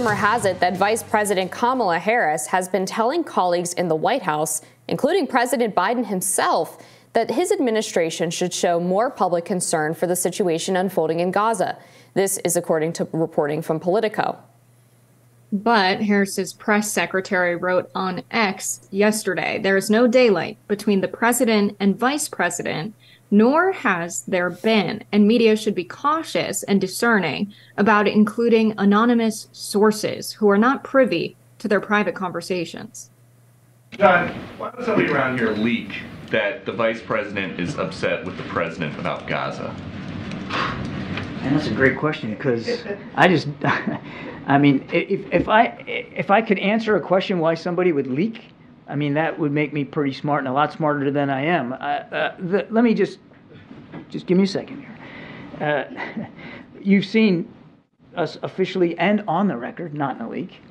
rumor has it that Vice President Kamala Harris has been telling colleagues in the White House, including President Biden himself, that his administration should show more public concern for the situation unfolding in Gaza. This is according to reporting from Politico. But Harris's press secretary wrote on X yesterday, there is no daylight between the president and vice president, nor has there been, and media should be cautious and discerning about including anonymous sources who are not privy to their private conversations. John, why does somebody around here leak that the vice president is upset with the president about Gaza? And that's a great question, because I mean, if I could answer a question why somebody would leak, I mean, that would make me pretty smart and a lot smarter than I am. Let me just give me a second here. You've seen us officially and on the record, not in a leak,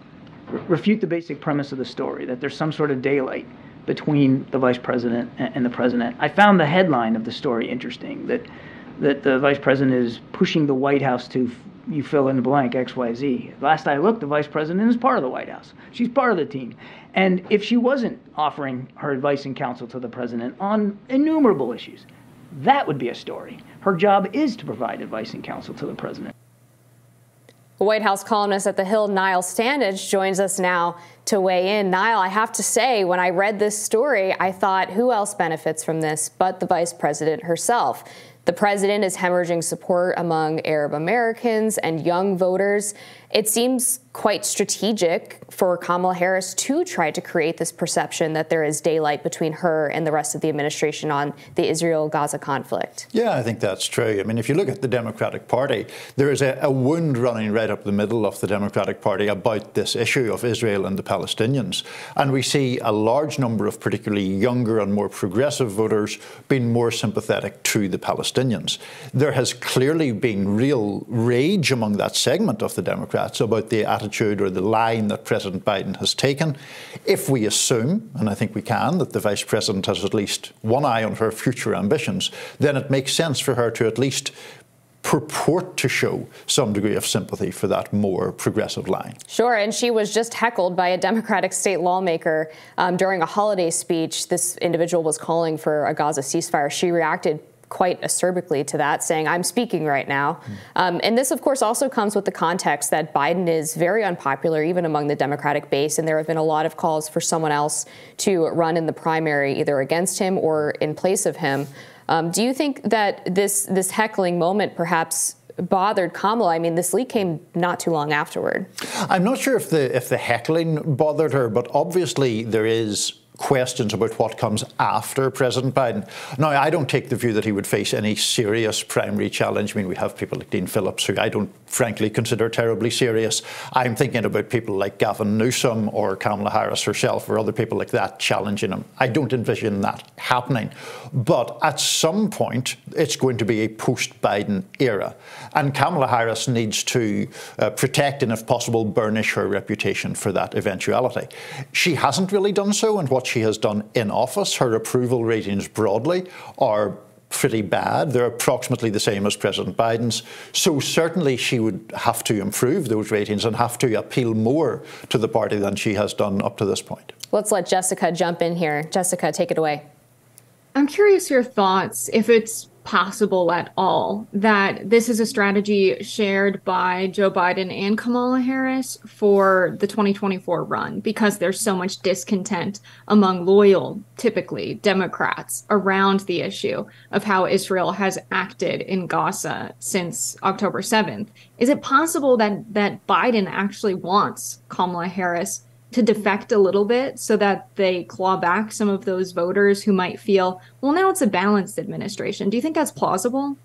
refute the basic premise of the story, that there's some sort of daylight between the vice president and the president. I found the headline of the story interesting, that the vice president is pushing the White House to, you fill in the blank, XYZ. Last I looked, the vice president is part of the White House. She's part of the team. And if she wasn't offering her advice and counsel to the president on innumerable issues, that would be a story. Her job is to provide advice and counsel to the president. The White House columnist at the Hill, Niall Stanage, joins us now to weigh in. Niall, I have to say, when I read this story, I thought, who else benefits from this but the vice president herself? The president is hemorrhaging support among Arab Americans and young voters. It seems quite strategic for Kamala Harris to try to create this perception that there is daylight between her and the rest of the administration on the Israel-Gaza conflict. Yeah, I think that's true. I mean, if you look at the Democratic Party, there is a wound running right up the middle of the Democratic Party about this issue of Israel and the Palestinians. And we see a large number of particularly younger and more progressive voters being more sympathetic to the Palestinians. There has clearly been real rage among that segment of the Democrats about the attitude or the line that President Biden has taken. If we assume, and I think we can, that the Vice President has at least one eye on her future ambitions, then it makes sense for her to at least purport to show some degree of sympathy for that more progressive line. Sure, and she was just heckled by a Democratic state lawmaker during a holiday speech. This individual was calling for a Gaza ceasefire. She reacted quite acerbically to that, saying, I'm speaking right now. And this, of course, also comes with the context that Biden is very unpopular, even among the Democratic base, and there have been a lot of calls for someone else to run in the primary, either against him or in place of him. Do you think that this heckling moment perhaps bothered Kamala? I mean, this leak came not too long afterward. I'm not sure if the heckling bothered her, but obviously there is questions about what comes after President Biden. Now, I don't take the view that he would face any serious primary challenge. I mean, we have people like Dean Phillips, who I don't frankly consider terribly serious. I'm thinking about people like Gavin Newsom or Kamala Harris herself or other people like that challenging him. I don't envision that happening. But at some point, it's going to be a post-Biden era. And Kamala Harris needs to protect and, if possible, burnish her reputation for that eventuality. She hasn't really done so, and what she has done in office, her approval ratings broadly are pretty bad. They're approximately the same as President Biden's. So certainly she would have to improve those ratings and have to appeal more to the party than she has done up to this point. Let's let Jessica jump in here. Jessica, take it away. I'm curious your thoughts, if it's possible at all, that this is a strategy shared by Joe Biden and Kamala Harris for the 2024 run, because there's so much discontent among loyal, typically Democrats, around the issue of how Israel has acted in Gaza since October 7th. Is it possible that Biden actually wants Kamala Harris to defect a little bit so that they claw back some of those voters who might feel, well, now it's a balanced administration? Do you think that's plausible?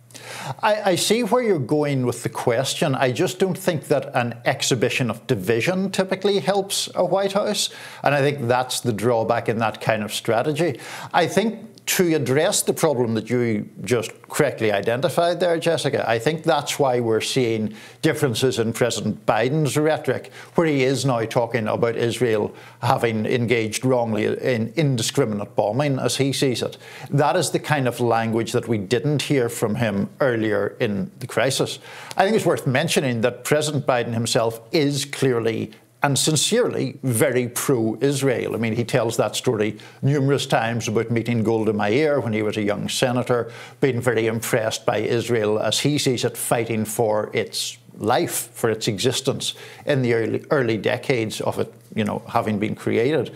I see where you're going with the question. I just don't think that an exhibition of division typically helps a White House. And I think that's the drawback in that kind of strategy. I think to address the problem that you just correctly identified there, Jessica, I think that's why we're seeing differences in President Biden's rhetoric, where he is now talking about Israel having engaged wrongly in indiscriminate bombing, as he sees it. That is the kind of language that we didn't hear from him earlier in the crisis. I think it's worth mentioning that President Biden himself is clearly and sincerely very pro-Israel. I mean, he tells that story numerous times about meeting Golda Meir when he was a young senator, being very impressed by Israel, as he sees it, fighting for its life, for its existence in the early decades of it, having been created.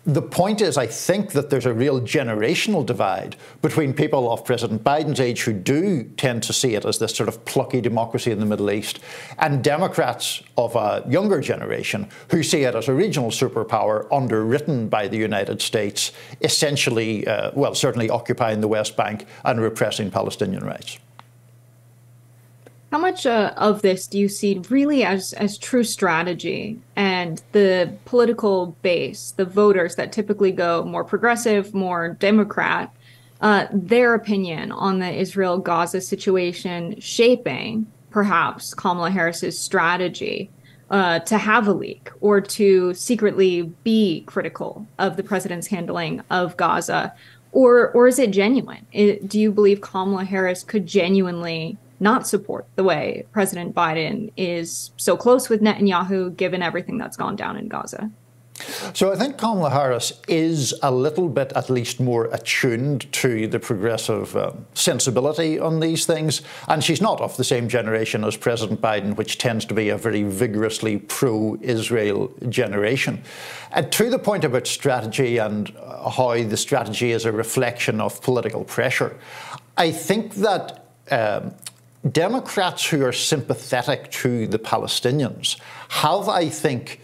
The point is, I think that there's a real generational divide between people of President Biden's age who do tend to see it as this sort of plucky democracy in the Middle East, and Democrats of a younger generation who see it as a regional superpower underwritten by the United States, essentially, certainly occupying the West Bank and repressing Palestinian rights. How much of this do you see really as true strategy, and the political base, the voters that typically go more progressive, more Democrat, their opinion on the Israel-Gaza situation shaping perhaps Kamala Harris's strategy to have a leak or to secretly be critical of the president's handling of Gaza? Or is it genuine? Do you believe Kamala Harris could genuinely not support the way President Biden is so close with Netanyahu, given everything that's gone down in Gaza? So I think Kamala Harris is a little bit, at least, more attuned to the progressive sensibility on these things. And she's not of the same generation as President Biden, which tends to be a very vigorously pro-Israel generation. And to the point about strategy and how the strategy is a reflection of political pressure, I think that Democrats who are sympathetic to the Palestinians have, I think,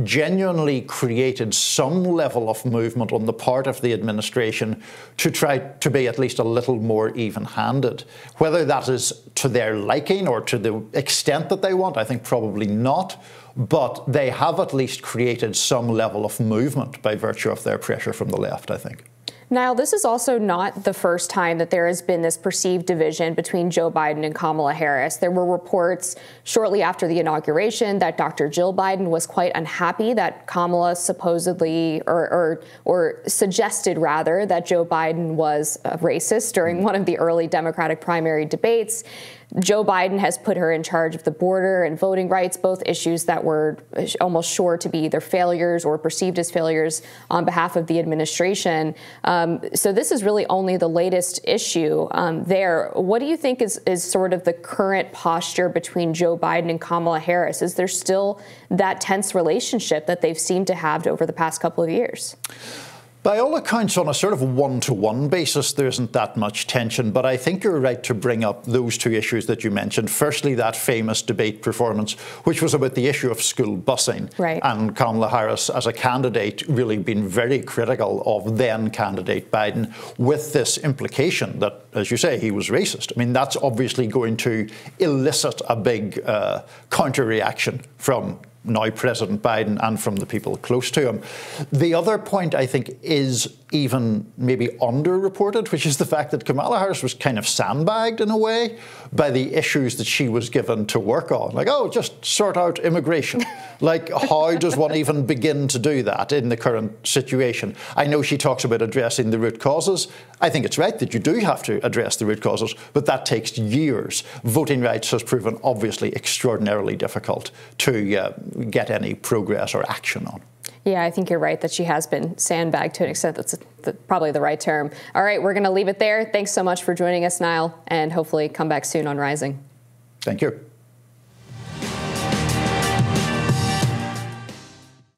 genuinely created some level of movement on the part of the administration to try to be at least a little more even-handed. Whether that is to their liking or to the extent that they want, I think probably not. But they have at least created some level of movement by virtue of their pressure from the left, I think. Niall, this is also not the first time that there has been this perceived division between Joe Biden and Kamala Harris. There were reports shortly after the inauguration that Dr. Jill Biden was quite unhappy that Kamala supposedly or suggested rather that Joe Biden was a racist during one of the early Democratic primary debates. Joe Biden has put her in charge of the border and voting rights, both issues that were almost sure to be either failures or perceived as failures on behalf of the administration. So this is really only the latest issue there. What do you think is sort of the current posture between Joe Biden and Kamala Harris? Is there still that tense relationship that they've seemed to have over the past couple of years? By all accounts, on a sort of one-to-one basis, there isn't that much tension. But I think you're right to bring up those two issues that you mentioned. Firstly, that famous debate performance, which was about the issue of school busing. Right. And Kamala Harris, as a candidate, really been very critical of then-candidate Biden, with this implication that, as you say, he was racist. I mean, that's obviously going to elicit a big counter-reaction from now President Biden and from the people close to him. The other point, I think, is even maybe underreported, which is the fact that Kamala Harris was kind of sandbagged in a way by the issues that she was given to work on. Like, oh, just sort out immigration. Like, how does one even begin to do that in the current situation? I know she talks about addressing the root causes. I think it's right that you do have to address the root causes, but that takes years. Voting rights has proven obviously extraordinarily difficult to get any progress or action on. Yeah, I think you're right that she has been sandbagged to an extent. That's probably the right term. All right, we're going to leave it there. Thanks so much for joining us, Niall, and hopefully come back soon on Rising. Thank you.